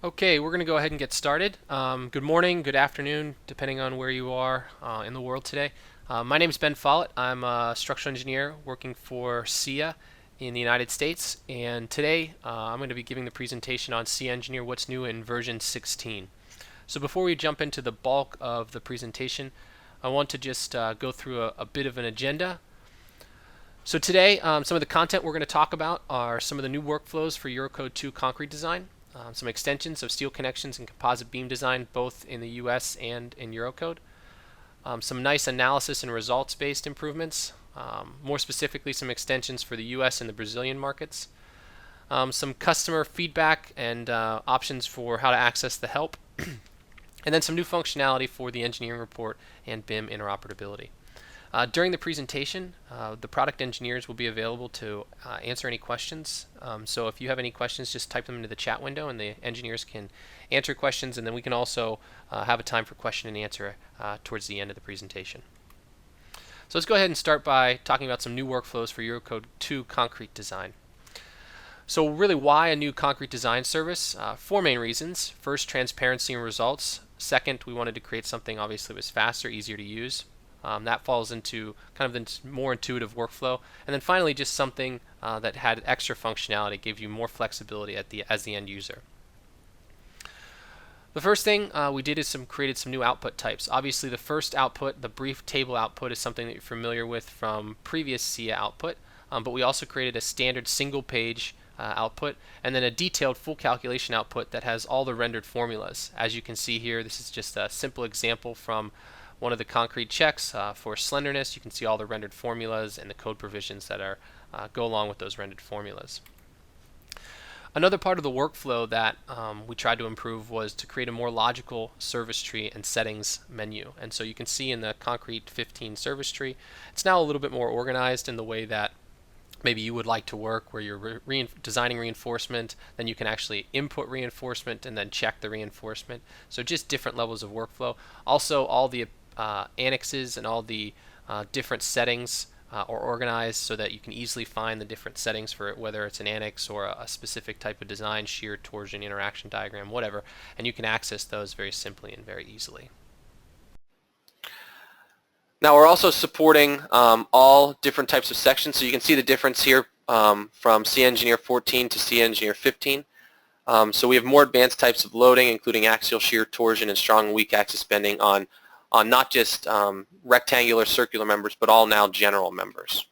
Okay, we're going to go ahead and get started. Good morning, good afternoon, depending on where you are in the world today. My name is Ben Follett. I'm a structural engineer working for SCIA in the United States, and today I'm going to be giving the presentation on SCIA Engineer What's New in version 16. So before we jump into the bulk of the presentation, I want to just go through a bit of an agenda. So today, some of the content we're going to talk about are some of the new workflows for Eurocode 2 concrete design, some extensions of steel connections and composite beam design both in the US and in Eurocode, some nice analysis and results-based improvements, more specifically some extensions for the US and the Brazilian markets, some customer feedback and options for how to access the help, and then some new functionality for the engineering report and BIM interoperability. During the presentation, the product engineers will be available to answer any questions. So if you have any questions, just type them into the chat window and the engineers can answer questions, and then we can also have a time for question and answer towards the end of the presentation. So let's go ahead and start by talking about some new workflows for Eurocode 2 concrete design. So really, why a new concrete design service? Four main reasons. First, transparency and results. Second, we wanted to create something obviously that was faster, easier to use. That falls into kind of the more intuitive workflow. And then finally, just something that had extra functionality, gave you more flexibility as the end user. The first thing we did is created some new output types. Obviously, the first output, the brief table output, is something that you're familiar with from previous SCIA output. But we also created a standard single-page output, and then a detailed full calculation output that has all the rendered formulas. As you can see here, this is just a simple example from one of the concrete checks for slenderness. You can see all the rendered formulas and the code provisions that are go along with those rendered formulas. Another part of the workflow that we tried to improve was to create a more logical service tree and settings menu. And so you can see in the Concrete 15 service tree, it's now a little bit more organized in the way that maybe you would like to work, where you're designing reinforcement, then you can actually input reinforcement and then check the reinforcement. So just different levels of workflow. Also, all the annexes and all the different settings are organized so that you can easily find the different settings for it, whether it's an annex or a specific type of design, shear, torsion, interaction diagram, whatever, and you can access those very simply and very easily. Now we're also supporting all different types of sections, so you can see the difference here from SCIA Engineer 14 to SCIA Engineer 15. So we have more advanced types of loading, including axial, shear, torsion, and strong and weak axis bending on not just rectangular, circular members, but all now general members.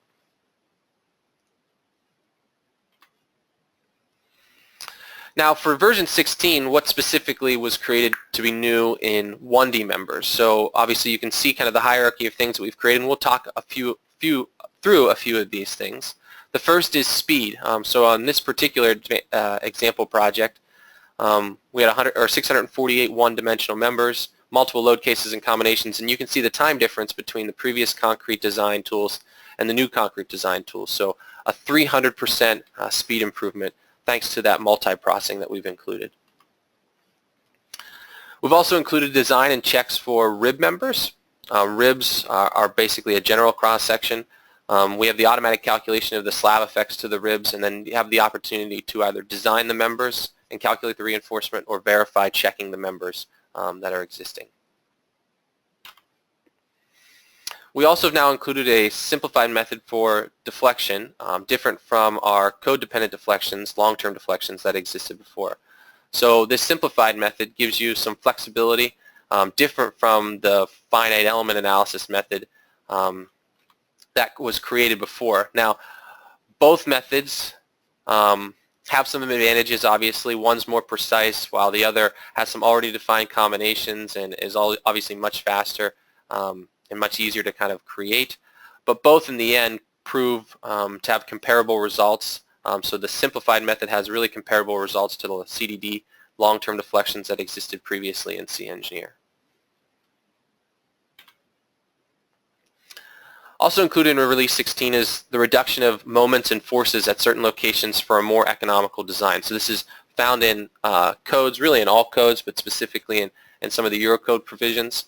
Now for version 16, what specifically was created to be new in 1D members? So obviously you can see kind of the hierarchy of things that we've created, and we'll talk through a few of these things. The first is speed. So on this particular example project, we had 648 one-dimensional members, multiple load cases and combinations, and you can see the time difference between the previous concrete design tools and the new concrete design tools. So a 300% speed improvement thanks to that multi-processing that we've included. We've also included design and checks for rib members. Ribs are basically a general cross-section. We have the automatic calculation of the slab effects to the ribs, and then you have the opportunity to either design the members and calculate the reinforcement or verify checking the members that are existing. We also have now included a simplified method for deflection, different from our code-dependent deflections, long-term deflections that existed before. So this simplified method gives you some flexibility, different from the finite element analysis method that was created before. Now, both methods have some advantages, obviously. One's more precise, while the other has some already defined combinations and is obviously much faster and much easier to kind of create. But both in the end prove to have comparable results. So the simplified method has really comparable results to the CDD long-term deflections that existed previously in SCIA Engineer. Also included in Release 16 is the reduction of moments and forces at certain locations for a more economical design. So this is found in codes, really in all codes, but specifically in some of the Eurocode provisions.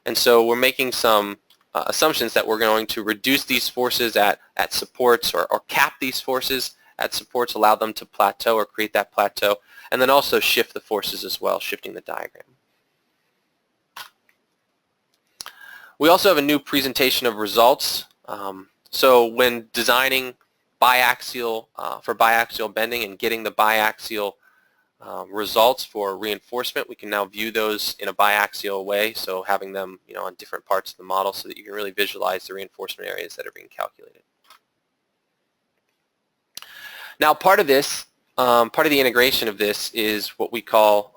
And so we're making some assumptions that we're going to reduce these forces at supports or cap these forces add supports, allow them to plateau or create that plateau, and then also shift the forces as well, shifting the diagram. We also have a new presentation of results. So when designing bi-axial for bi-axial bending and getting the bi-axial results for reinforcement, we can now view those in a bi-axial way, so having them on different parts of the model so that you can really visualize the reinforcement areas that are being calculated. Now part of this, part of the integration of this is what we call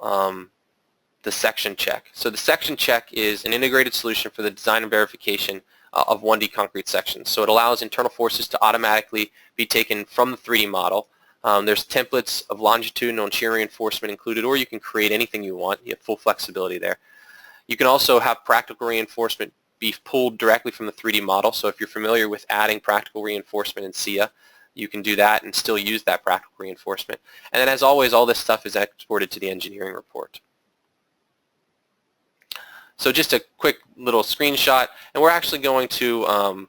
the section check. So the section check is an integrated solution for the design and verification of 1D concrete sections. So it allows internal forces to automatically be taken from the 3D model. There's templates of longitudinal and shear reinforcement included, or you can create anything you want. You have full flexibility there. You can also have practical reinforcement be pulled directly from the 3D model. So if you're familiar with adding practical reinforcement in SCIA, you can do that and still use that practical reinforcement. And then as always, all this stuff is exported to the engineering report. So just a quick little screenshot, and we're actually going to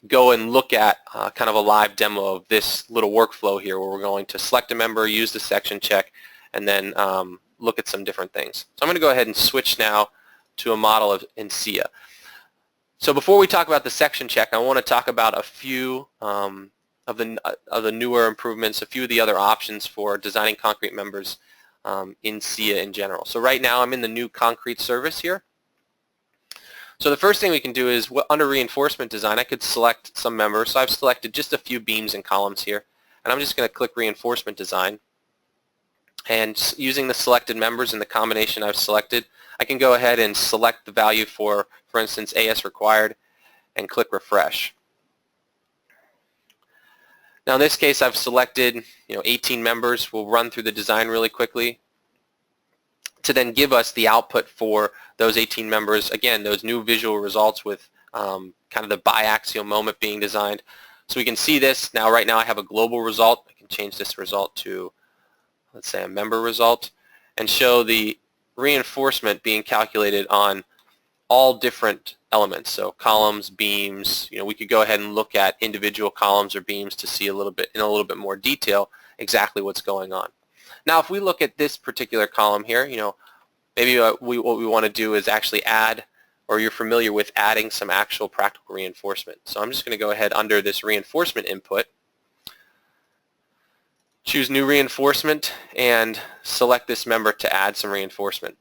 go and look at kind of a live demo of this little workflow here where we're going to select a member, use the section check, and then look at some different things. So I'm going to go ahead and switch now to a model in SCIA. So before we talk about the section check, I want to talk about a few of the newer improvements, a few of the other options for designing concrete members in SCIA in general. So right now I'm in the new concrete service here. So the first thing we can do is under reinforcement design, I could select some members. So I've selected just a few beams and columns here, and I'm just going to click reinforcement design. And using the selected members and the combination I've selected, I can go ahead and select the value for instance, AS required, and click refresh. Now in this case, I've selected 18 members. We'll run through the design really quickly to then give us the output for those 18 members. Again, those new visual results with kind of the bi-axial moment being designed. So we can see this now. Right now I have a global result. I can change this result to, let's say, a member result, and show the reinforcement being calculated on all different elements. So columns, beams, we could go ahead and look at individual columns or beams to see in a little bit more detail exactly what's going on. Now if we look at this particular column here, maybe what we want to do is actually add, or you're familiar with adding some actual practical reinforcement. So I'm just going to go ahead under this reinforcement input, choose new reinforcement, and select this member to add some reinforcement.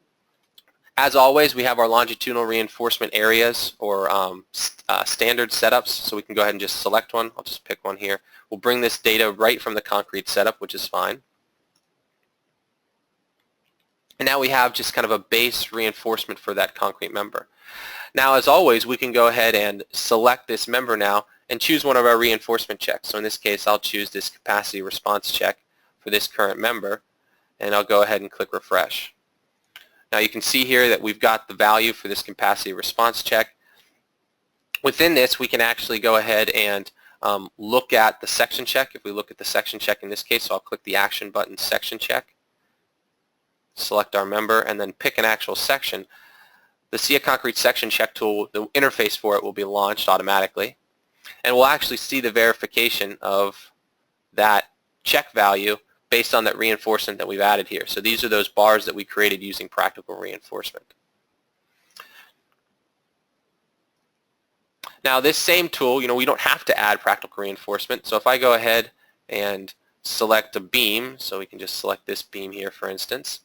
As always, we have our longitudinal reinforcement areas or standard setups, so we can go ahead and just select one. I'll just pick one here. We'll bring this data right from the concrete setup, which is fine. And now we have just kind of a base reinforcement for that concrete member. Now as always, we can go ahead and select this member now and choose one of our reinforcement checks. So in this case, I'll choose this capacity response check for this current member, and I'll go ahead and click refresh. Now you can see here that we've got the value for this capacity response check. Within this, we can actually go ahead and look at the section check. If we look at the section check in this case, so I'll click the action button, section check, select our member, and then pick an actual section. The SCIA Concrete Section Check tool, the interface for it will be launched automatically, and we'll actually see the verification of that check value based on that reinforcement that we've added here. So these are those bars that we created using practical reinforcement. Now this same tool, we don't have to add practical reinforcement. So if I go ahead and select a beam, so we can just select this beam here for instance.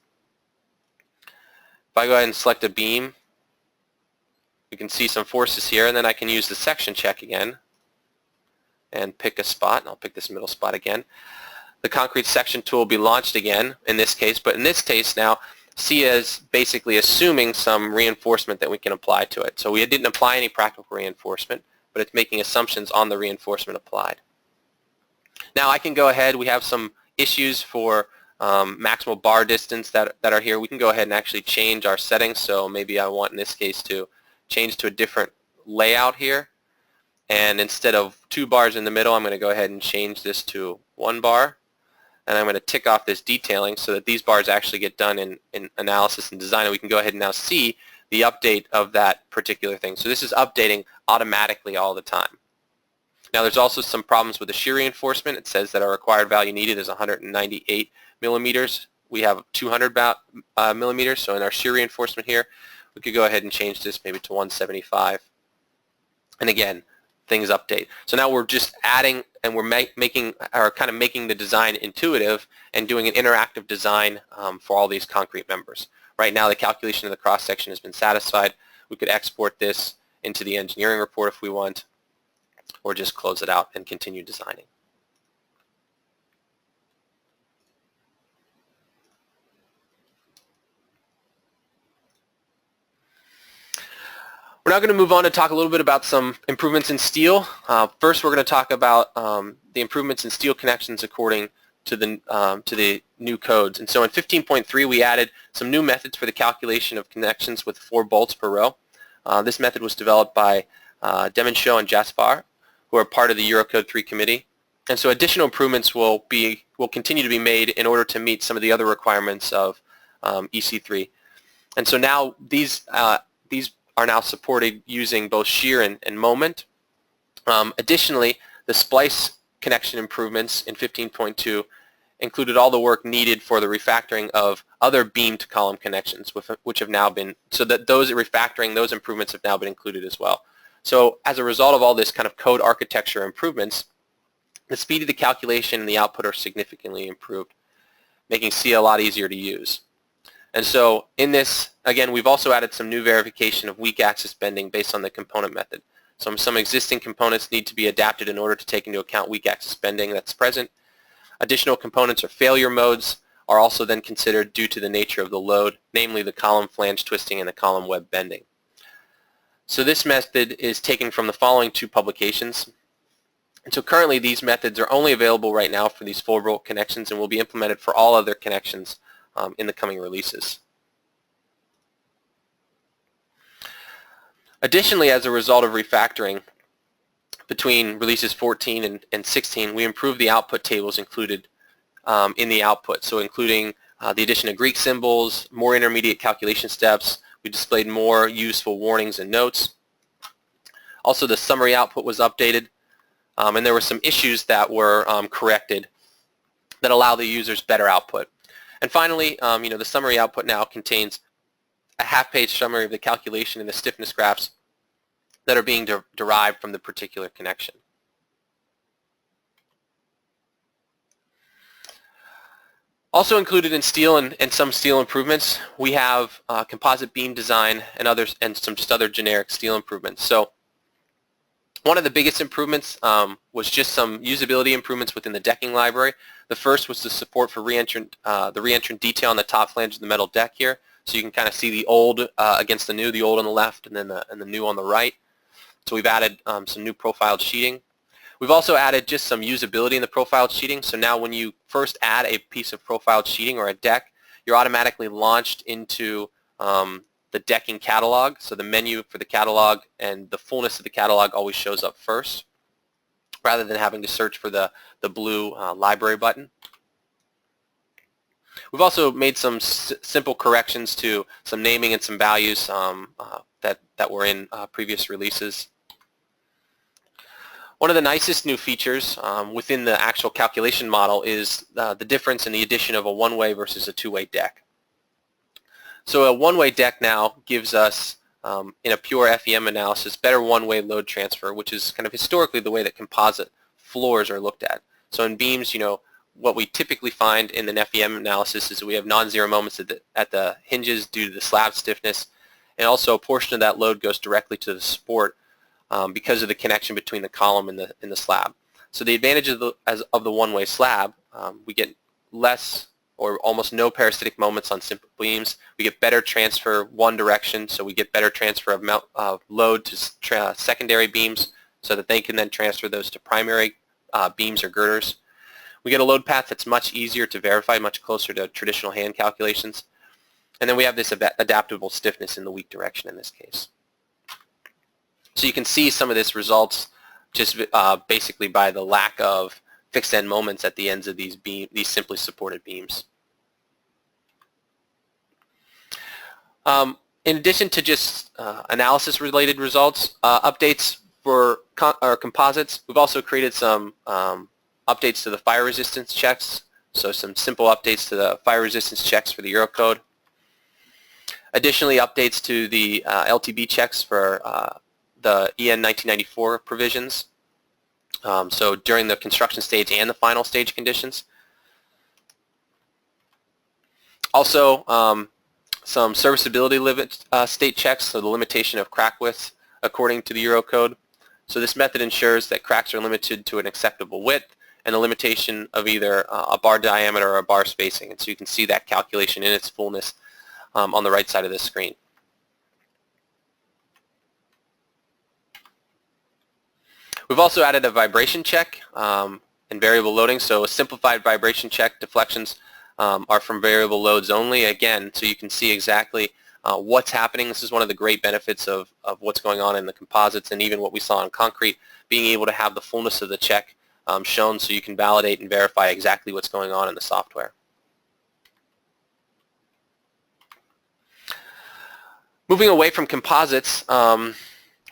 If I go ahead and select a beam, we can see some forces here, and then I can use the section check again and pick a spot, and I'll pick this middle spot again. The concrete section tool will be launched again in this case, but in this case now SCIA is basically assuming some reinforcement that we can apply to it. So we didn't apply any practical reinforcement, but it's making assumptions on the reinforcement applied. Now I can go ahead, we have some issues for maximal bar distance that are here. We can go ahead and actually change our settings. So maybe I want in this case to change to a different layout here, and instead of 2 bars in the middle, I'm going to go ahead and change this to 1 bar, and I'm going to tick off this detailing so that these bars actually get done in analysis and design, and we can go ahead and now see the update of that particular thing. So this is updating automatically all the time. Now there's also some problems with the shear reinforcement. It says that our required value needed is 198 millimeters. We have 200 millimeters, so in our shear reinforcement here, we could go ahead and change this maybe to 175. And again, things update. So now we're just adding, and we're making the design intuitive and doing an interactive design for all these concrete members. Right now the calculation of the cross section has been satisfied. We could export this into the engineering report if we want, or just close it out and continue designing. We're now going to move on and talk a little bit about some improvements in steel. First, we're going to talk about the improvements in steel connections according to the new codes. And so in 15.3, we added some new methods for the calculation of connections with 4 bolts per row. This method was developed by Demenshaw and Jaspar, who are part of the Eurocode 3 committee. And so additional improvements will continue to be made in order to meet some of the other requirements of EC3. And so now these are now supported using both shear and moment. Additionally, the splice connection improvements in 15.2 included all the work needed for the refactoring of other beam to column connections, which have now been, so that those improvements have now been included as well. So as a result of all this kind of code architecture improvements, the speed of the calculation and the output are significantly improved, making SCIA a lot easier to use. And so in this, again, we've also added some new verification of weak axis bending based on the component method. So some existing components need to be adapted in order to take into account weak axis bending that's present. Additional components or failure modes are also then considered due to the nature of the load, namely the column flange twisting and the column web bending. So this method is taken from the following 2 publications. And so currently these methods are only available right now for these 4-bolt connections and will be implemented for all other connections in the coming releases. Additionally, as a result of refactoring between releases 14 and 16, we improved the output tables included in the output. So including the addition of Greek symbols, more intermediate calculation steps, we displayed more useful warnings and notes. Also the summary output was updated, and there were some issues that were corrected that allow the users better output. And finally, the summary output now contains a half-page summary of the calculation and the stiffness graphs that are being derived from the particular connection. Also included in steel and some steel improvements, we have composite beam design and some just other generic steel improvements. So one of the biggest improvements was just some usability improvements within the decking library. The first was the support for the reentrant detail on the top flange of the metal deck here. So you can kind of see the old against the new, the old on the left and then the new on the right. So we've added some new profiled sheeting. We've also added just some usability in the profiled sheeting. So now when you first add a piece of profiled sheeting or a deck, you're automatically launched into the decking catalog. So the menu for the catalog and the fullness of the catalog always shows up first, rather than having to search for the blue library button. We've also made some simple corrections to some naming and some values that were in previous releases. One of the nicest new features within the actual calculation model is the difference in the addition of a one-way versus a two-way deck. So a one-way deck now gives us, in a pure FEM analysis, better one-way load transfer, which is kind of historically the way that composite floors are looked at. So in beams, what we typically find in an FEM analysis is that we have non-zero moments at the hinges due to the slab stiffness, and also a portion of that load goes directly to the support because of the connection between the column and the slab. So the advantage of the one-way slab, we get less or almost no parasitic moments on simple beams. We get better transfer one direction, so we get better transfer of load to secondary beams so that they can then transfer those to primary beams or girders. We get a load path that's much easier to verify, much closer to traditional hand calculations. And then we have this adaptable stiffness in the weak direction in this case. So you can see some of this results just basically by the lack of fixed end moments at the ends of these simply supported beams. In addition to just analysis related results, updates For our composites, we've also created some updates to the fire resistance checks, so some simple updates to the fire resistance checks for the Eurocode. Additionally, updates to the LTB checks for the EN 1994 provisions, so during the construction stage and the final stage conditions. Also, some serviceability limit state checks, so the limitation of crack widths according to the Eurocode. So this method ensures that cracks are limited to an acceptable width and the limitation of either a bar diameter or a bar spacing. And so you can see that calculation in its fullness on the right side of this screen. We've also added a vibration check and variable loading. So a simplified vibration check, deflections are from variable loads only. Again, so you can see exactly what's happening. This is one of the great benefits of what's going on in the composites and even what we saw in concrete, being able to have the fullness of the check shown so you can validate and verify exactly what's going on in the software. Moving away from composites,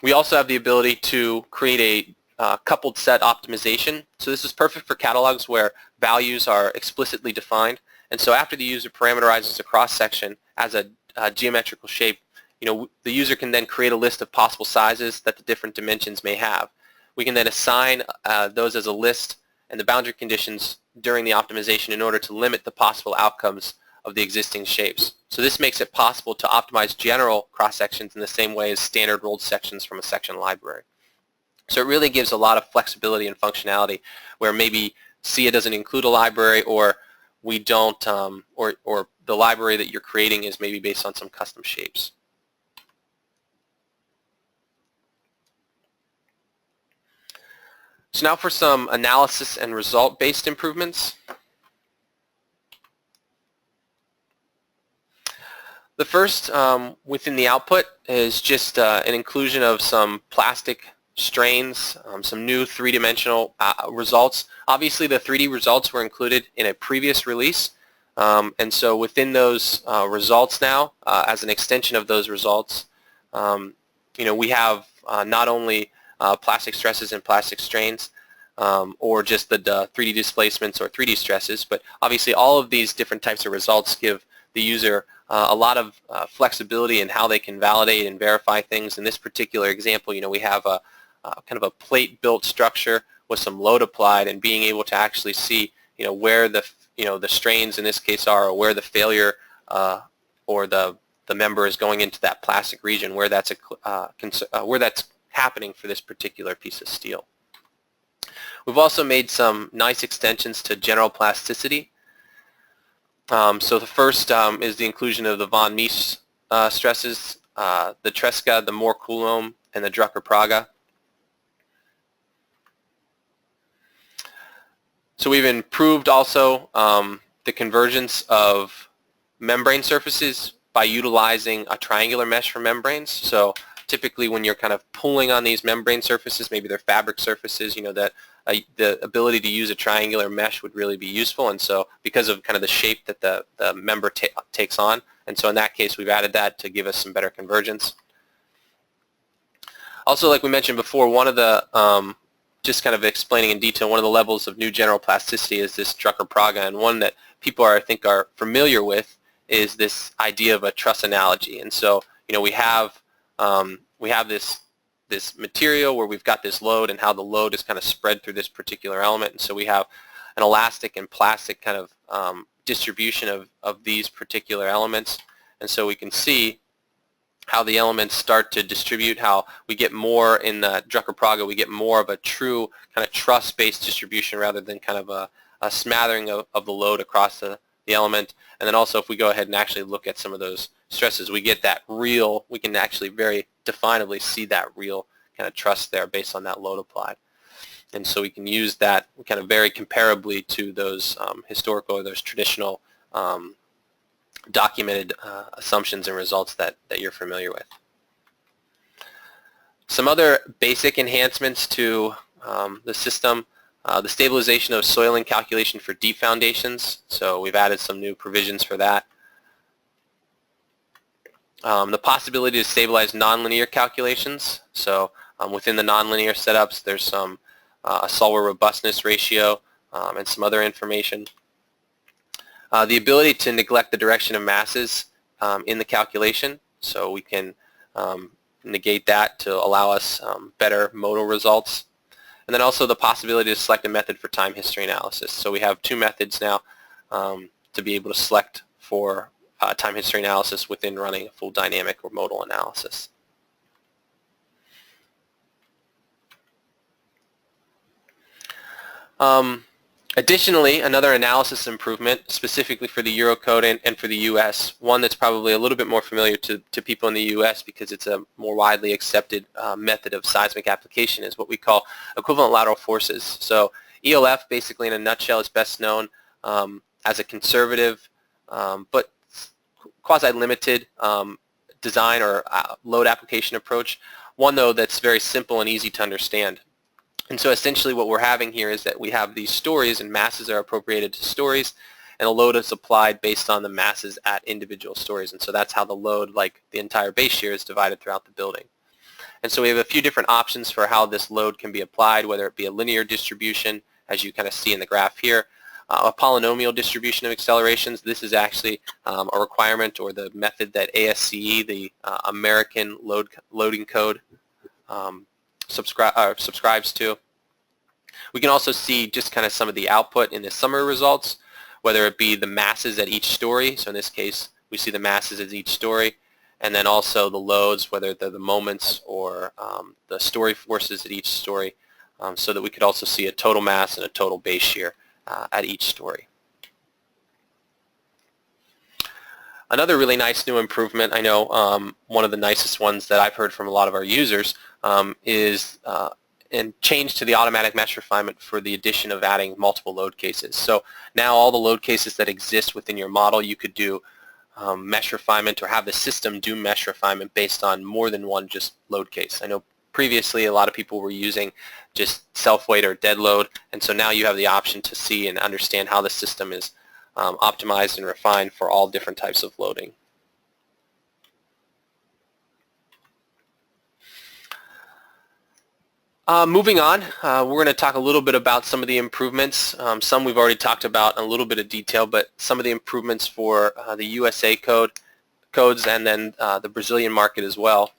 we also have the ability to create a coupled set optimization. So this is perfect for catalogs where values are explicitly defined. And so after the user parameterizes a cross-section as a geometrical shape, the user can then create a list of possible sizes that the different dimensions may have. We can then assign those as a list and the boundary conditions during the optimization in order to limit the possible outcomes of the existing shapes. So this makes it possible to optimize general cross-sections in the same way as standard rolled sections from a section library. So it really gives a lot of flexibility and functionality where maybe SCIA doesn't include a library, or we don't, or the library that you're creating is maybe based on some custom shapes. So now for some analysis and result-based improvements. The first within the output is just an inclusion of some plastic strains, some new three-dimensional results. Obviously the 3D results were included in a previous release, and so within those results now, as an extension of those results, we have not only plastic stresses and plastic strains, or just the 3D displacements or 3D stresses, but obviously all of these different types of results give the user a lot of flexibility in how they can validate and verify things. In this particular example, we have a kind of a plate-built structure with some load applied, and being able to actually see, where the strains in this case are, or where the failure or the member is going into that plastic region, where that's happening for this particular piece of steel. We've also made some nice extensions to general plasticity. So the first is the inclusion of the von Mies stresses, the Tresca, the Mohr-Coulomb, and the Drucker-Prager. So we've improved also the convergence of membrane surfaces by utilizing a triangular mesh for membranes. So typically when you're kind of pulling on these membrane surfaces, maybe they're fabric surfaces, that the ability to use a triangular mesh would really be useful. And so because of kind of the shape that the member takes on, and so in that case we've added that to give us some better convergence. Also, like we mentioned before, one of the just kind of explaining in detail, one of the levels of new general plasticity is this Drucker-Prager, and one that people I think are familiar with is this idea of a truss analogy. And so we have this material where we've got this load and how the load is kind of spread through this particular element, and so we have an elastic and plastic kind of distribution of these particular elements, and so we can see how the elements start to distribute, how we get more in the Drucker-Prager, we get more of a true kind of truss-based distribution rather than kind of a smattering of the load across the element. And then also if we go ahead and actually look at some of those stresses, we get that real, we can actually very definably see that real kind of truss there based on that load applied. And so we can use that kind of very comparably to those historical or those traditional documented assumptions and results that you're familiar with. Some other basic enhancements to the system, the stabilization of soiling calculation for deep foundations, so we've added some new provisions for that. The possibility to stabilize nonlinear calculations, so Within the nonlinear setups, there's some a solver robustness ratio and some other information. The ability to neglect the direction of masses in the calculation, so we can negate that to allow us better modal results. And then also the possibility to select a method for time history analysis. So we have two methods now to be able to select for time history analysis within running a full dynamic or modal analysis. Additionally, another analysis improvement specifically for the Eurocode and for the US, one that's probably a little bit more familiar to people in the US because it's a more widely accepted method of seismic application, is what we call equivalent lateral forces. So ELF, basically in a nutshell, is best known as a conservative but quasi-limited design or load application approach, one though that's very simple and easy to understand. And so essentially what we're having here is that we have these stories and masses are appropriated to stories, and a load is applied based on the masses at individual stories. And so that's how the load, like the entire base shear, is divided throughout the building. And so we have a few different options for how this load can be applied, whether it be a linear distribution, as you kind of see in the graph here, a polynomial distribution of accelerations. This is actually a requirement or the method that AISC, the American loading code, subscribes to. We can also see just kind of some of the output in the summary results, whether it be the masses at each story. So in this case, we see the masses at each story, and then also the loads, whether they're the moments or the story forces at each story, so that we could also see a total mass and a total base shear at each story. Another really nice new improvement, I know one of the nicest ones that I've heard from a lot of our users, is and change to the automatic mesh refinement for the addition of adding multiple load cases. So now all the load cases that exist within your model, you could do mesh refinement or have the system do mesh refinement based on more than one just load case. I know previously a lot of people were using just self-weight or dead load, and so now you have the option to see and understand how the system is optimized and refined for all different types of loading. Moving on, we're going to talk a little bit about some of the improvements. Some we've already talked about in a little bit of detail, but some of the improvements for the USA codes and then the Brazilian market as well.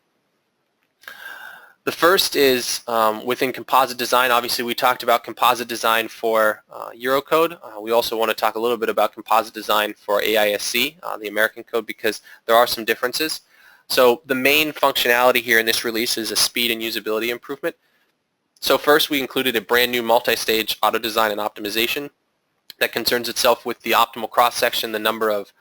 The first is within composite design. Obviously, we talked about composite design for Eurocode. We also want to talk a little bit about composite design for AISC, the American code, because there are some differences. So the main functionality here in this release is a speed and usability improvement. So first, we included a brand new multi-stage auto design and optimization that concerns itself with the optimal cross-section, the number of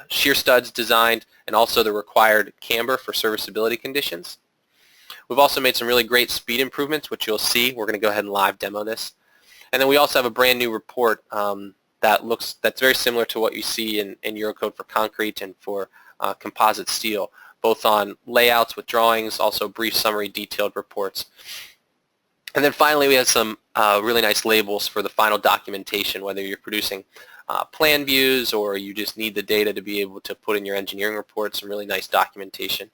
shear studs designed, and also the required camber for serviceability conditions. We've also made some really great speed improvements, which you'll see. We're going to go ahead and live demo this. And then we also have a brand new report that's very similar to what you see in Eurocode for concrete and for composite steel, both on layouts with drawings, also brief summary detailed reports. And then finally, we have some really nice labels for the final documentation, whether you're producing plan views or you just need the data to be able to put in your engineering report, some really nice documentation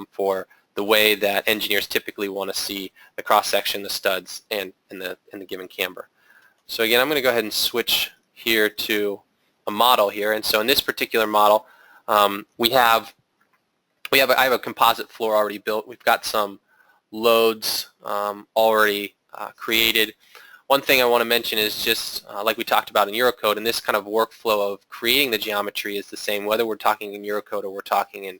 for the way that engineers typically want to see the cross-section, the studs, and the given camber. So again, I'm going to go ahead and switch here to a model here. And so in this particular model, I have a composite floor already built. We've got some loads already created. One thing I want to mention is just like we talked about in Eurocode, and this kind of workflow of creating the geometry is the same whether we're talking in Eurocode or we're talking in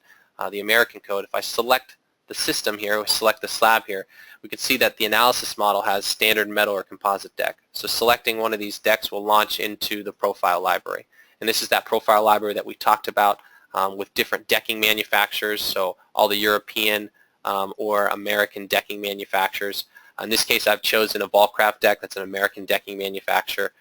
the American code. If I select the system here, we select the slab here, we can see that the analysis model has standard metal or composite deck. So selecting one of these decks will launch into the profile library. And this is that profile library that we talked about with different decking manufacturers, so all the European or American decking manufacturers. In this case, I've chosen a Volcraft deck. That's an American decking manufacturer.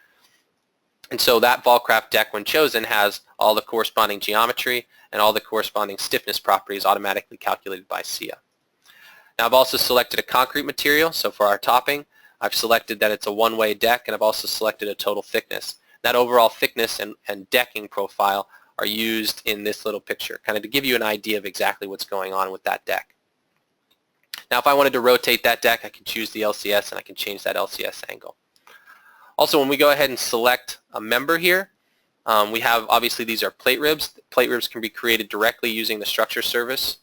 And so that Volcraft deck, when chosen, has all the corresponding geometry and all the corresponding stiffness properties automatically calculated by SCIA. Now I've also selected a concrete material. So for our topping, I've selected that it's a one-way deck, and I've also selected a total thickness. That overall thickness and decking profile are used in this little picture, kind of to give you an idea of exactly what's going on with that deck. Now if I wanted to rotate that deck, I can choose the LCS and I can change that LCS angle. Also, when we go ahead and select a member here, we have, obviously these are plate ribs. Plate ribs can be created directly using the structure service,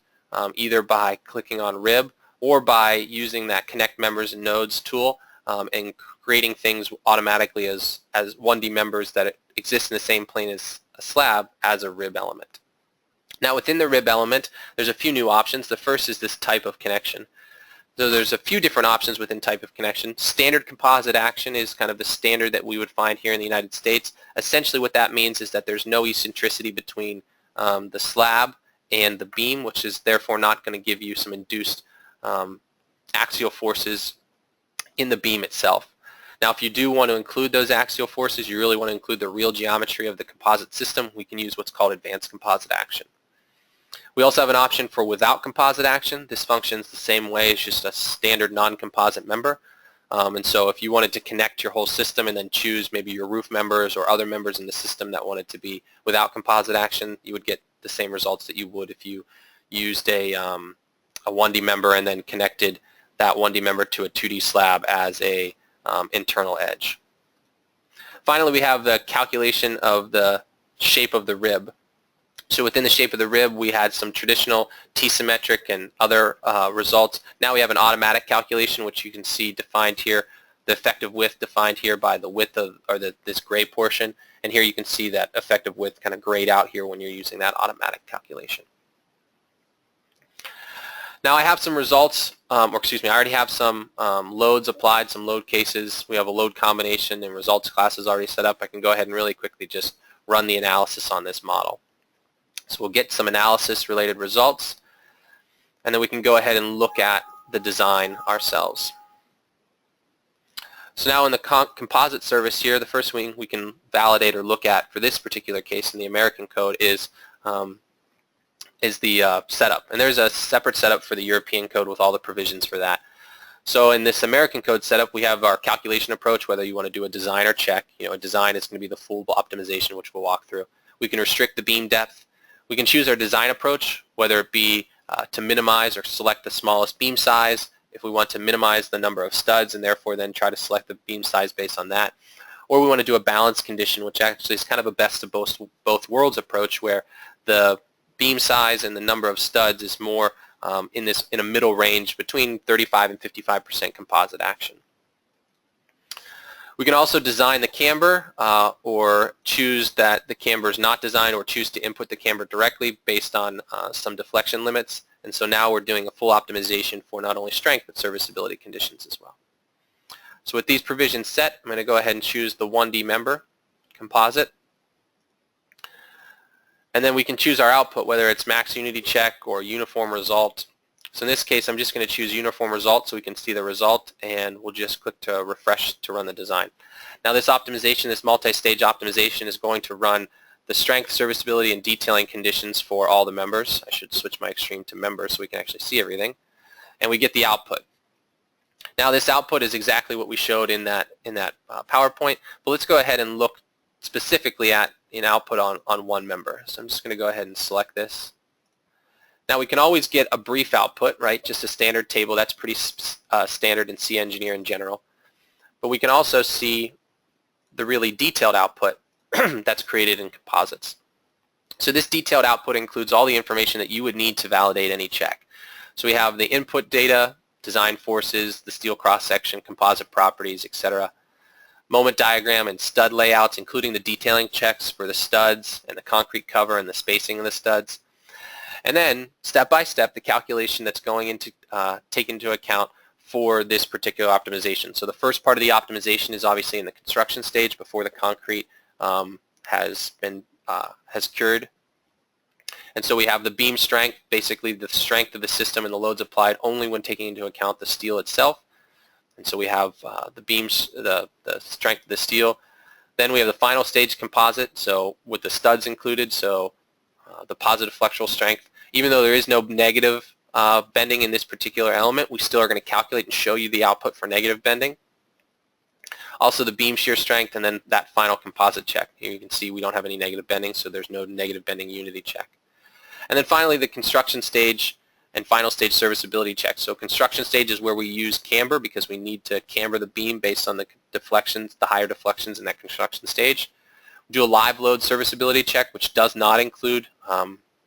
either by clicking on rib or by using that connect members and nodes tool and creating things automatically as 1D members that exist in the same plane as a slab as a rib element. Now within the rib element, there's a few new options. The first is this type of connection. So there's a few different options within type of connection. Standard composite action is kind of the standard that we would find here in the United States. Essentially what that means is that there's no eccentricity between the slab and the beam, which is therefore not going to give you some induced axial forces in the beam itself. Now if you do want to include those axial forces, you really want to include the real geometry of the composite system, we can use what's called advanced composite action. We also have an option for without composite action. This functions the same way as just a standard non-composite member. And so if you wanted to connect your whole system and then choose maybe your roof members or other members in the system that wanted to be without composite action, you would get the same results that you would if you used a 1D member and then connected that 1D member to a 2D slab as a internal edge. Finally, we have the calculation of the shape of the rib. So within the shape of the rib, we had some traditional T-symmetric and other results. Now we have an automatic calculation, which you can see defined here, the effective width defined here by the width of, or this gray portion. And here you can see that effective width kind of grayed out here when you're using that automatic calculation. Now I have some results, I already have some loads applied, some load cases. We have a load combination and results classes already set up. I can go ahead and really quickly just run the analysis on this model. So we'll get some analysis related results, and then we can go ahead and look at the design ourselves. So now in the composite service here, the first thing we can validate or look at for this particular case in the American code is the setup. And there's a separate setup for the European code with all the provisions for that. So in this American code setup, we have our calculation approach, whether you want to do a design or check. You know, a design is going to be the full optimization, which we'll walk through. We can restrict the beam depth. We can choose our design approach, whether it be to minimize or select the smallest beam size, if we want to minimize the number of studs and therefore then try to select the beam size based on that. Or we want to do a balance condition, which actually is kind of a best of both worlds approach, where the beam size and the number of studs is more in a middle range between 35 and 55% composite action. We can also design the camber or choose that the camber is not designed, or choose to input the camber directly based on some deflection limits. And so now we're doing a full optimization for not only strength but serviceability conditions as well. So with these provisions set, I'm going to go ahead and choose the 1D member composite. And then we can choose our output, whether it's max unity check or uniform result. So in this case, I'm just going to choose uniform result so we can see the result, and we'll just click to refresh to run the design. Now this optimization, this multi-stage optimization, is going to run the strength, serviceability, and detailing conditions for all the members. I should switch my extreme to members so we can actually see everything. And we get the output. Now this output is exactly what we showed in that PowerPoint, but let's go ahead and look specifically at an output on one member. So I'm just going to go ahead and select this. Now we can always get a brief output, right? Just a standard table. That's pretty standard in SCIA Engineer in general. But we can also see the really detailed output that's created in composites. So this detailed output includes all the information that you would need to validate any check. So we have the input data, design forces, the steel cross-section, composite properties, etc. Moment diagram and stud layouts, including the detailing checks for the studs and the concrete cover and the spacing of the studs. And then, step by step, the calculation that's going into taken into account for this particular optimization. So the first part of the optimization is obviously in the construction stage before the concrete has cured. And so we have the beam strength, basically the strength of the system and the loads applied only when taking into account the steel itself. And so we have the beams, the strength of the steel. Then we have the final stage composite, so with the studs included, so the positive flexural strength. Even though there is no negative bending in this particular element, we still are going to calculate and show you the output for negative bending. Also the beam shear strength, and then that final composite check. Here you can see we don't have any negative bending, so there's no negative bending unity check. And then finally the construction stage and final stage serviceability checks. So construction stage is where we use camber because we need to camber the beam based on the deflections, the higher deflections in that construction stage. We do a live load serviceability check, which does not include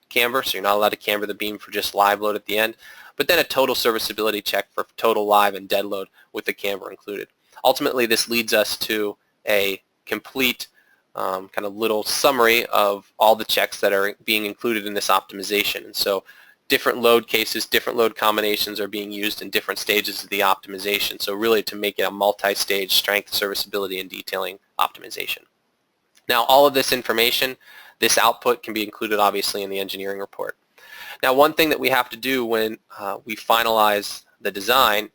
camber, so you're not allowed to camber the beam for just live load at the end, but then a total serviceability check for total live and dead load with the camber included. Ultimately, this leads us to a complete kind of little summary of all the checks that are being included in this optimization. And so different load cases, different load combinations are being used in different stages of the optimization. So really to make it a multi-stage strength, serviceability, and detailing optimization. Now all of this information, this output can be included obviously in the engineering report. Now one thing that we have to do when we finalize the design,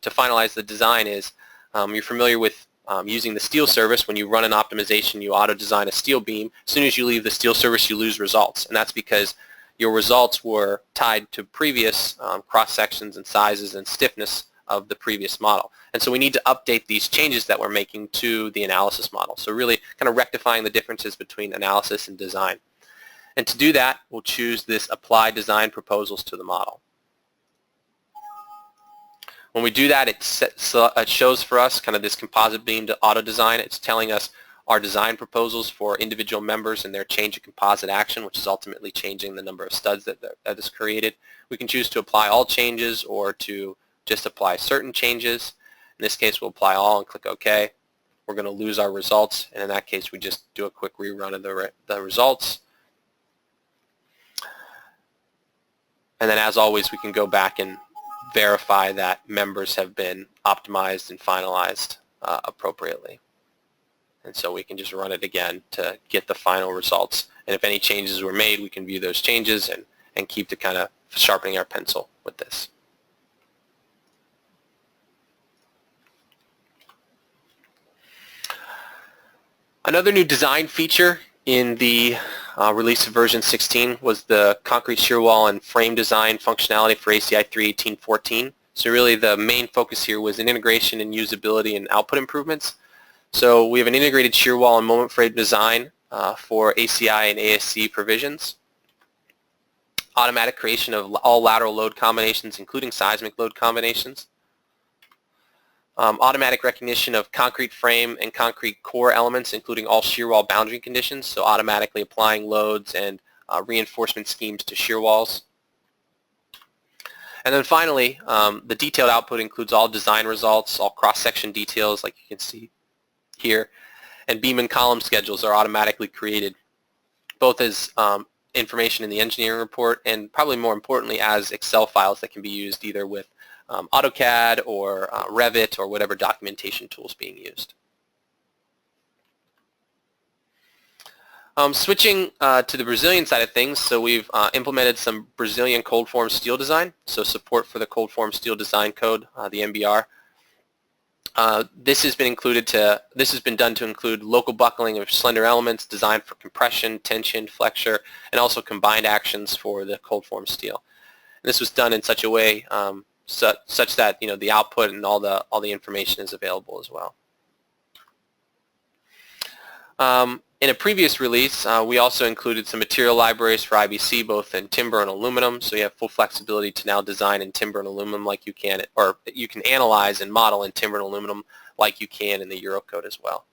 is you're familiar with using the steel service. When you run an optimization, you auto-design a steel beam. As soon as you leave the steel service, you lose results, and that's because your results were tied to previous cross-sections and sizes and stiffness of the previous model. And so we need to update these changes that we're making to the analysis model. So really kind of rectifying the differences between analysis and design. And to do that, we'll choose this Apply Design Proposals to the model. When we do that, it shows for us kind of this composite beam to auto-design. It's telling us our design proposals for individual members and their change of composite action, which is ultimately changing the number of studs that is created. We can choose to apply all changes or to just apply certain changes. In this case, we'll apply all and click OK. We're going to lose our results, and in that case, we just do a quick rerun of the results. And then, as always, we can go back and verify that members have been optimized and finalized appropriately. And so we can just run it again to get the final results. And if any changes were made, we can view those changes and keep to kind of sharpening our pencil with this. Another new design feature in the release of version 16 was the concrete shear wall and frame design functionality for ACI 318.14. So really the main focus here was an integration in usability and output improvements. So we have an integrated shear wall and moment frame design for ACI and AISC provisions. Automatic creation of all lateral load combinations, including seismic load combinations. Automatic recognition of concrete frame and concrete core elements, including all shear wall boundary conditions, so automatically applying loads and reinforcement schemes to shear walls. And then finally, the detailed output includes all design results, all cross-section details like you can see here, and beam and column schedules are automatically created, both as information in the engineering report and probably more importantly as Excel files that can be used either with AutoCAD or Revit or whatever documentation tools being used. Switching to the Brazilian side of things, so we've implemented some Brazilian cold form steel design, so support for the cold form steel design code, the NBR. This has been done to include local buckling of slender elements designed for compression, tension, flexure, and also combined actions for the cold form steel. And this was done in such a way such that the output and all the information is available as well. In a previous release, we also included some material libraries for IBC, both in timber and aluminum, so you have full flexibility to now design in timber and aluminum like you can, or you can analyze and model in timber and aluminum like you can in the Eurocode as well.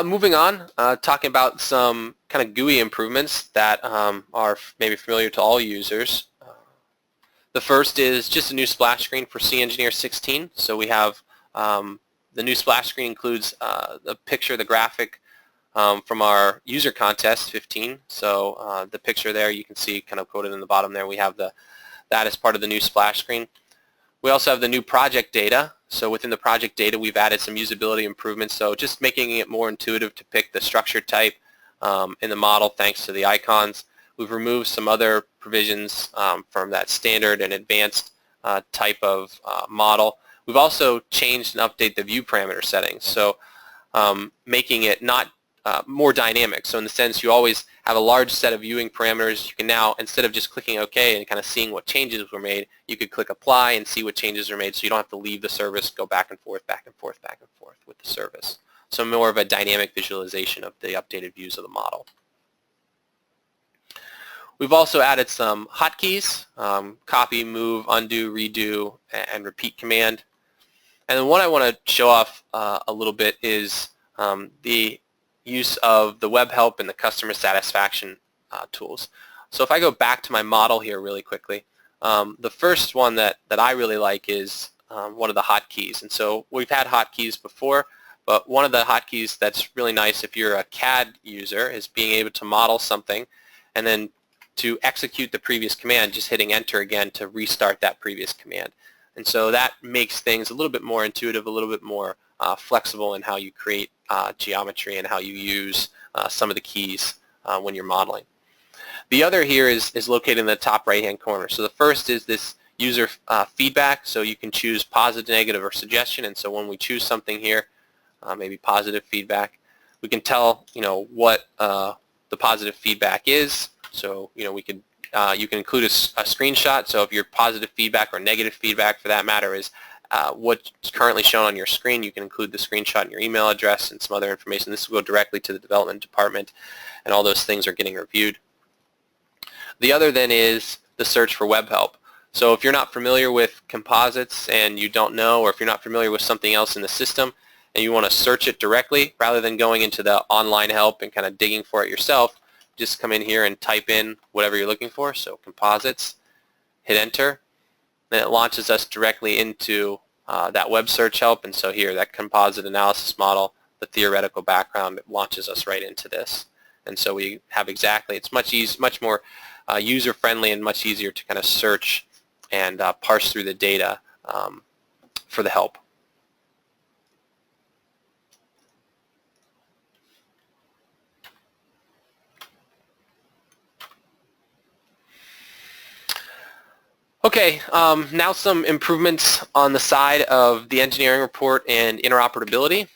Moving on, talking about some kind of GUI improvements that are maybe familiar to all users. The first is just a new splash screen for SCIA Engineer 16. So we have the new splash screen includes the picture, the graphic from our user contest 15. So the picture there you can see kind of quoted in the bottom there. We have that as part of the new splash screen. We also have the new project data. So within the project data we've added some usability improvements. So just making it more intuitive to pick the structure type in the model thanks to the icons. We've removed some other provisions from that standard and advanced type of model. We've also changed and updated the view parameter settings, so making it not more dynamic. So in the sense you always have a large set of viewing parameters. You can now, instead of just clicking OK and kind of seeing what changes were made, you could click Apply and see what changes are made, so you don't have to leave the service, go back and forth, back and forth, back and forth with the service. So more of a dynamic visualization of the updated views of the model. We've also added some hotkeys, copy, move, undo, redo, and repeat command. And then one I want to show off a little bit is the use of the web help and the customer satisfaction tools. So if I go back to my model here really quickly, the first one that I really like is one of the hotkeys. And so we've had hotkeys before, but one of the hotkeys that's really nice if you're a CAD user is being able to model something and then to execute the previous command, just hitting enter again to restart that previous command. And so that makes things a little bit more intuitive, a little bit more flexible in how you create geometry and how you use some of the keys when you're modeling. The other here is located in the top right-hand corner. So the first is this user feedback, so you can choose positive, negative, or suggestion. And so when we choose something here, maybe positive feedback, we can tell what the positive feedback is. So we could you can include a screenshot. So if your positive feedback or negative feedback, for that matter, is what's currently shown on your screen, you can include the screenshot in your email address and some other information. This will go directly to the development department, and all those things are getting reviewed. The other then is the search for web help. So if you're not familiar with composites and you don't know, or if you're not familiar with something else in the system and you want to search it directly rather than going into the online help and kind of digging for it yourself, just come in here and type in whatever you're looking for. So composites, hit enter, then it launches us directly into that web search help. And so here, that composite analysis model, the theoretical background, it launches us right into this. And so we have exactly, it's much more user-friendly and much easier to kind of search and parse through the data for the help. Okay, now some improvements on the side of the engineering report and interoperability.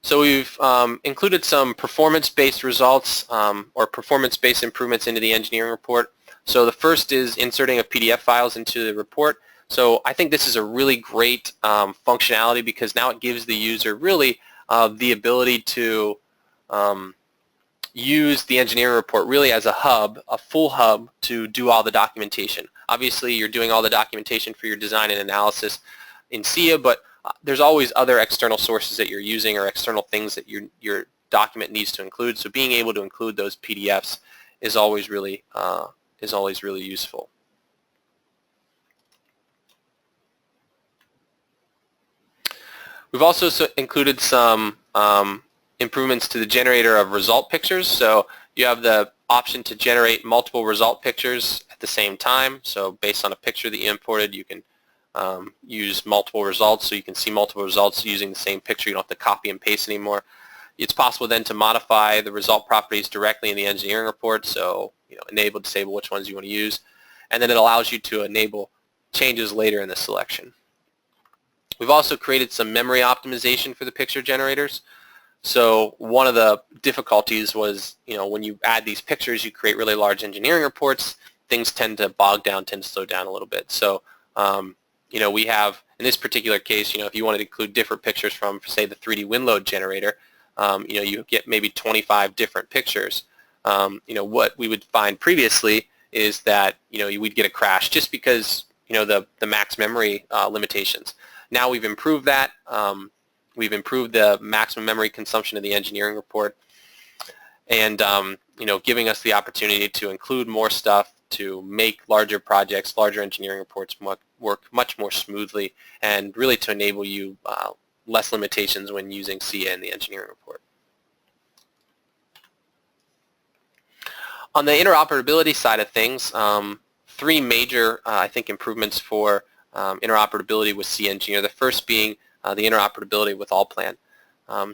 So we've included some performance-based results or performance-based improvements into the engineering report. So the first is inserting of PDF files into the report. So I think this is a really great functionality because now it gives the user really the ability to use the engineering report really as a hub, a full hub to do all the documentation. Obviously, you're doing all the documentation for your design and analysis in SCIA, but there's always other external sources that you're using or external things that your document needs to include. So being able to include those PDFs is always really useful. We've also included some improvements to the generator of result pictures. So you have the option to generate multiple result pictures at the same time. So based on a picture that you imported, you can use multiple results, so you can see multiple results using the same picture. You don't have to copy and paste anymore. It's possible then to modify the result properties directly in the engineering report, so enable, disable which ones you want to use, and then it allows you to enable changes later in the selection. We've also created some memory optimization for the picture generators. So one of the difficulties was, when you add these pictures, you create really large engineering reports, things tend to bog down, tend to slow down a little bit. So, we have, in this particular case, if you wanted to include different pictures from, say, the 3D wind load generator, you get maybe 25 different pictures. What we would find previously is that, we'd get a crash just because, the max memory limitations. Now we've improved that. We've improved the maximum memory consumption of the engineering report, and giving us the opportunity to include more stuff to make larger projects, larger engineering reports work much more smoothly, and really to enable you less limitations when using SCIA in the engineering report. On the interoperability side of things, three major, I think, improvements for interoperability with SCIA Engineer. The first being the interoperability with Allplan.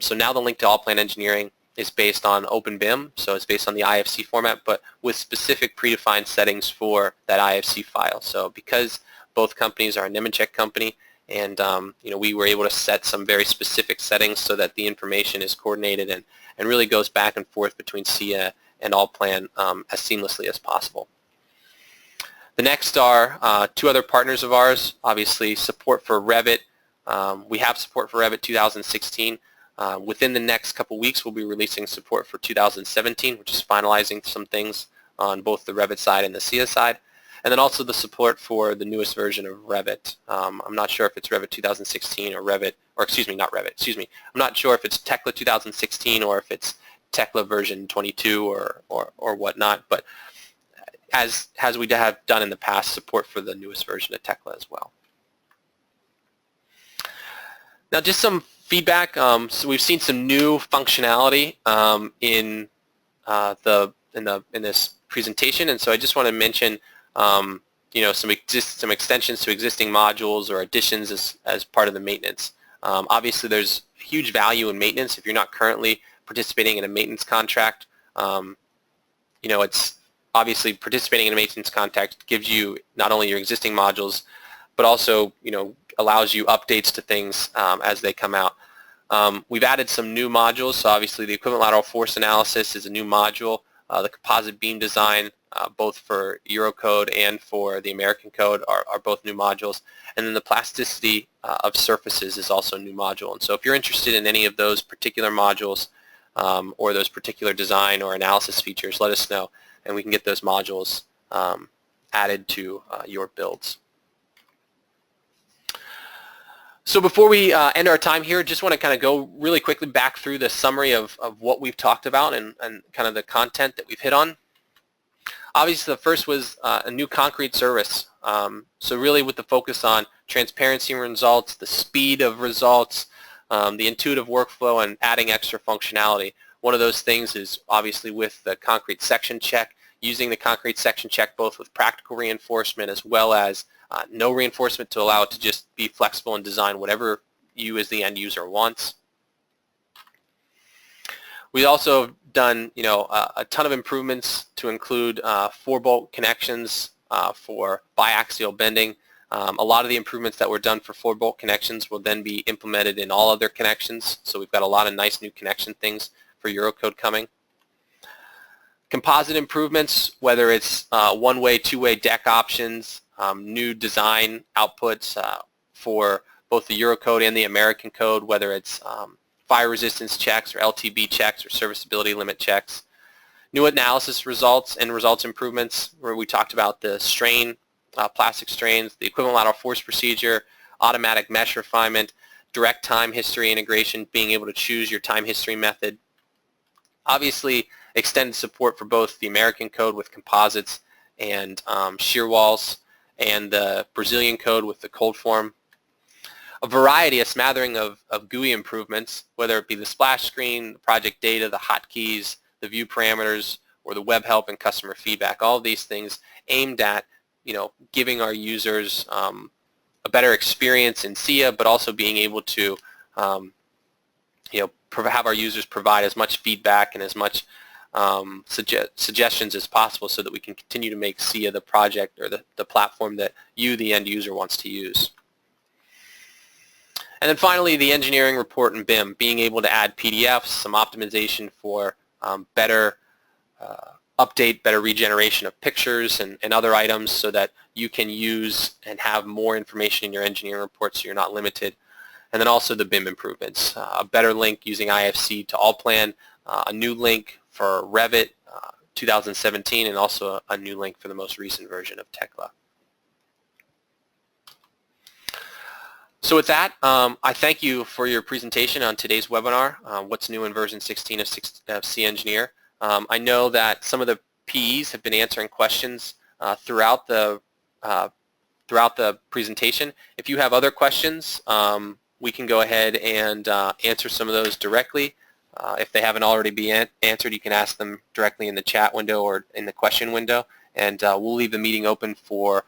So now the link to Allplan Engineering is based on Open BIM, so it's based on the IFC format, but with specific predefined settings for that IFC file. So because both companies are a Nemetschek company, and we were able to set some very specific settings so that the information is coordinated and really goes back and forth between SCIA and Allplan as seamlessly as possible. The next are two other partners of ours, obviously support for Revit. We have support for Revit 2016, Within the next couple weeks, we'll be releasing support for 2017, which is finalizing some things on both the Revit side and the SCIA side. And then also the support for the newest version of Revit. I'm not sure if it's Revit 2016 or Revit, or excuse me, not Revit, excuse me. I'm not sure if it's Tekla 2016 or if it's Tekla version 22 or whatnot, but as we have done in the past, support for the newest version of Tekla as well. Now just some feedback. So we've seen some new functionality in this presentation, and so I just want to mention some extensions to existing modules or additions as part of the maintenance. Obviously, there's huge value in maintenance. If you're not currently participating in a maintenance contract, it's obviously participating in a maintenance contract gives you not only your existing modules, but also allows you updates to things as they come out. We've added some new modules. So obviously, the equivalent lateral force analysis is a new module. The composite beam design, both for Eurocode and for the American code, are both new modules. And then the plasticity of surfaces is also a new module. And so if you're interested in any of those particular modules or those particular design or analysis features, let us know, and we can get those modules added to your builds. So before we end our time here, just want to kind of go really quickly back through the summary of what we've talked about and kind of the content that we've hit on. Obviously, the first was a new concrete service. So really with the focus on transparency in results, the speed of results, the intuitive workflow, and adding extra functionality. One of those things is obviously with the concrete section check, using the concrete section check both with practical reinforcement as well as no reinforcement to allow it to just be flexible and design whatever you as the end user wants. We also have done a ton of improvements to include 4-bolt connections for bi-axial bending. A lot of the improvements that were done for 4-bolt connections will then be implemented in all other connections. So we've got a lot of nice new connection things for Eurocode coming. Composite improvements, whether it's one-way, two-way deck options, new design outputs for both the Eurocode and the American code, whether it's fire resistance checks or LTB checks or serviceability limit checks. New analysis results and results improvements, where we talked about the strain, plastic strains, the equivalent lateral force procedure, automatic mesh refinement, direct time history integration, being able to choose your time history method. Obviously, extended support for both the American code with composites and shear walls, and the Brazilian code with the cold form. A smattering of GUI improvements, whether it be the splash screen, the project data, the hotkeys, the view parameters, or the web help and customer feedback. All of these things aimed at giving our users a better experience in SCIA, but also being able to have our users provide as much feedback and as much suggestions as possible so that we can continue to make SCIA the project or the platform that you, the end user, wants to use. And then finally, the engineering report and BIM, being able to add PDFs, some optimization for better update, better regeneration of pictures and other items so that you can use and have more information in your engineering report so you're not limited. And then also the BIM improvements, a better link using IFC to Allplan, a new link for Revit 2017, and also a new link for the most recent version of Tekla. So with that, I thank you for your presentation on today's webinar, What's New in Version 16 of SCIA Engineer. I know that some of the PEs have been answering questions throughout the presentation. If you have other questions, we can go ahead and answer some of those directly. If they haven't already been answered, you can ask them directly in the chat window or in the question window, and we'll leave the meeting open for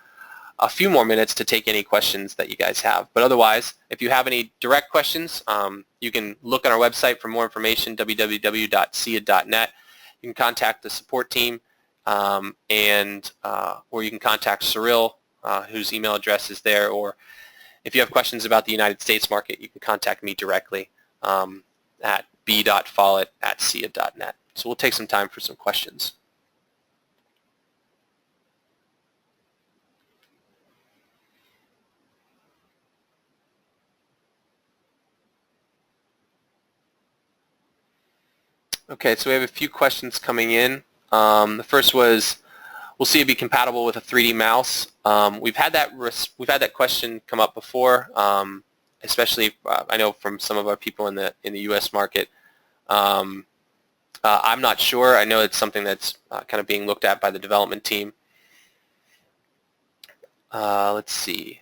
a few more minutes to take any questions that you guys have. But otherwise, if you have any direct questions, you can look on our website for more information, www.scia.net. You can contact the support team, or you can contact Cyril, whose email address is there, or if you have questions about the United States market, you can contact me directly at b.follett@scia.net. So we'll take some time for some questions. Okay, so we have a few questions coming in. The first was, will SCIA be compatible with a 3D mouse? We've had that question come up before, especially I know from some of our people in the U.S. market. I'm not sure. I know it's something that's kind of being looked at by the development team. Let's see.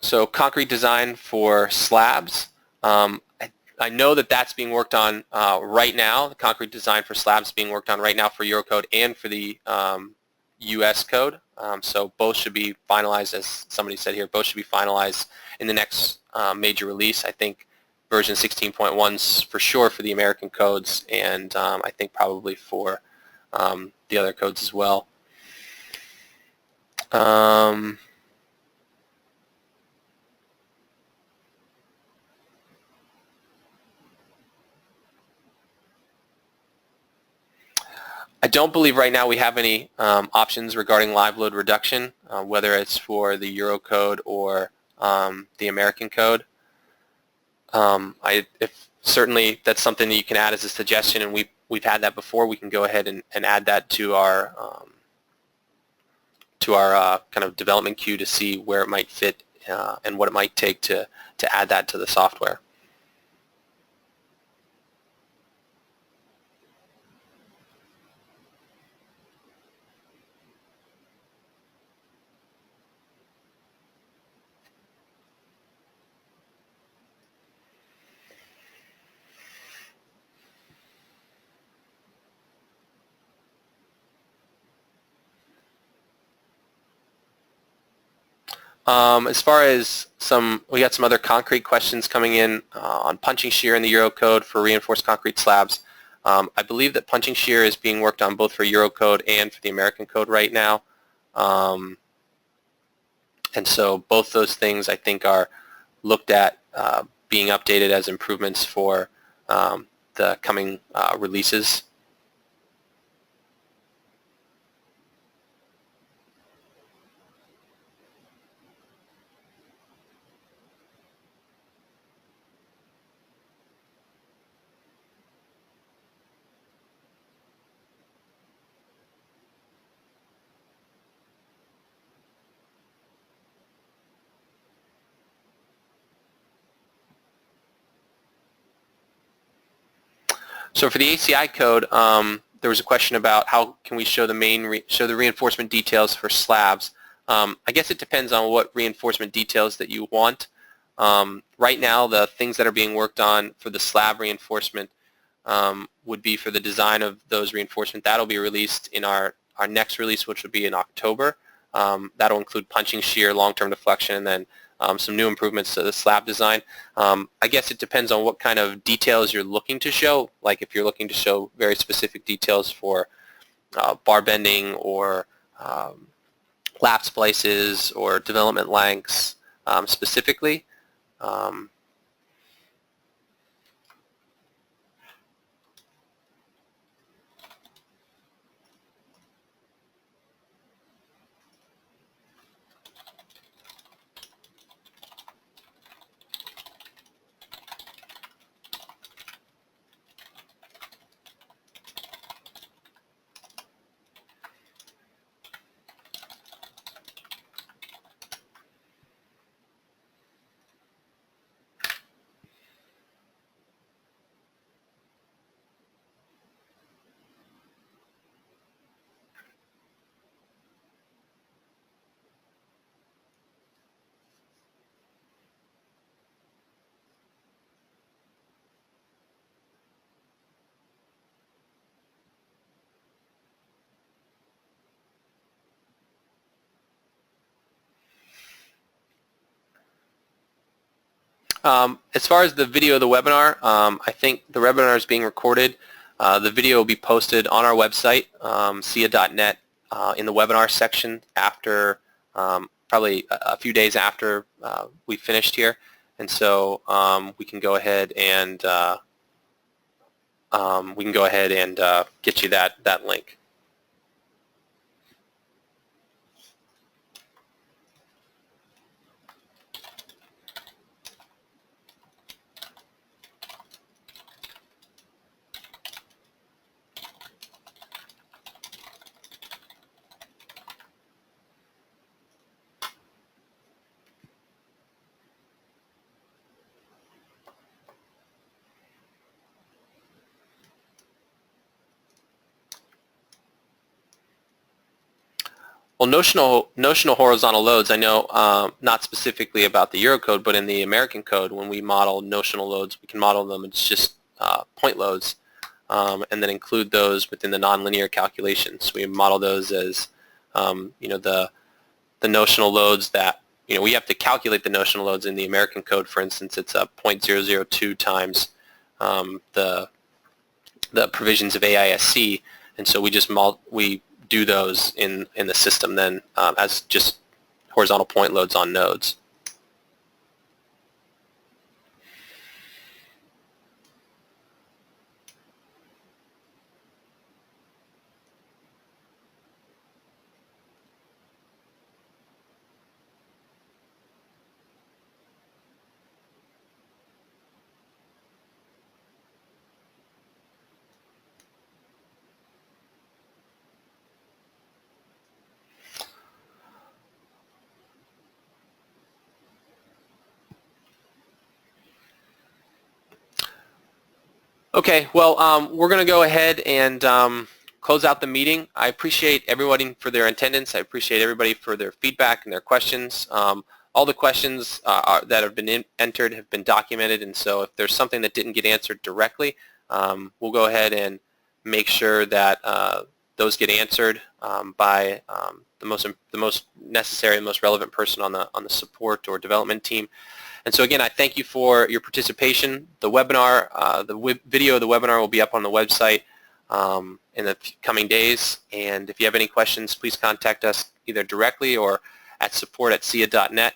So concrete design for slabs. I know that that's being worked on right now. The concrete design for slabs is being worked on right now for Eurocode and for the US code. So both should be finalized, as somebody said here, both should be finalized in the next major release. I think version 16.1's for sure for the American codes, and I think probably for the other codes as well. I don't believe right now we have any options regarding live load reduction, whether it's for the Eurocode or the American code. If certainly that's something that you can add as a suggestion, and we've had that before, we can go ahead and add that to our kind of development queue to see where it might fit and what it might take to add that to the software. As far as we got some other concrete questions coming in on punching shear in the Eurocode for reinforced concrete slabs. I believe that punching shear is being worked on both for Eurocode and for the American code right now. And so both those things I think are looked at being updated as improvements for the coming releases. So for the ACI code, there was a question about how can we show the reinforcement details for slabs. I guess it depends on what reinforcement details that you want. Right now, the things that are being worked on for the slab reinforcement would be for the design of those reinforcement. That'll be released in our next release, which will be in October. That'll include punching shear, long-term deflection, and then some new improvements to the slab design. I guess it depends on what kind of details you're looking to show. Like if you're looking to show very specific details for bar bending or lap splices or development lengths specifically. As far as the video of the webinar, I think the webinar is being recorded. The video will be posted on our website, SCIA.net, in the webinar section after probably a few days after we finished here, and so we can go ahead and get you that link. Well, notional horizontal loads, I know not specifically about the Eurocode, but in the American code, when we model notional loads, we can model them as just point loads, and then include those within the nonlinear calculations. We model those as the notional loads that we have to calculate the notional loads in the American code. For instance, it's a 0.002 times the provisions of AISC, and so we do those in the system then as just horizontal point loads on nodes. Okay, well, we're going to go ahead and close out the meeting. I appreciate everybody for their attendance. I appreciate everybody for their feedback and their questions. All the questions that have been entered have been documented, and so if there's something that didn't get answered directly, we'll go ahead and make sure that those get answered by the most necessary and most relevant person on the support or development team. And so again, I thank you for your participation. The webinar, video of the webinar will be up on the website in the coming days. And if you have any questions, please contact us either directly or at support@scia.net.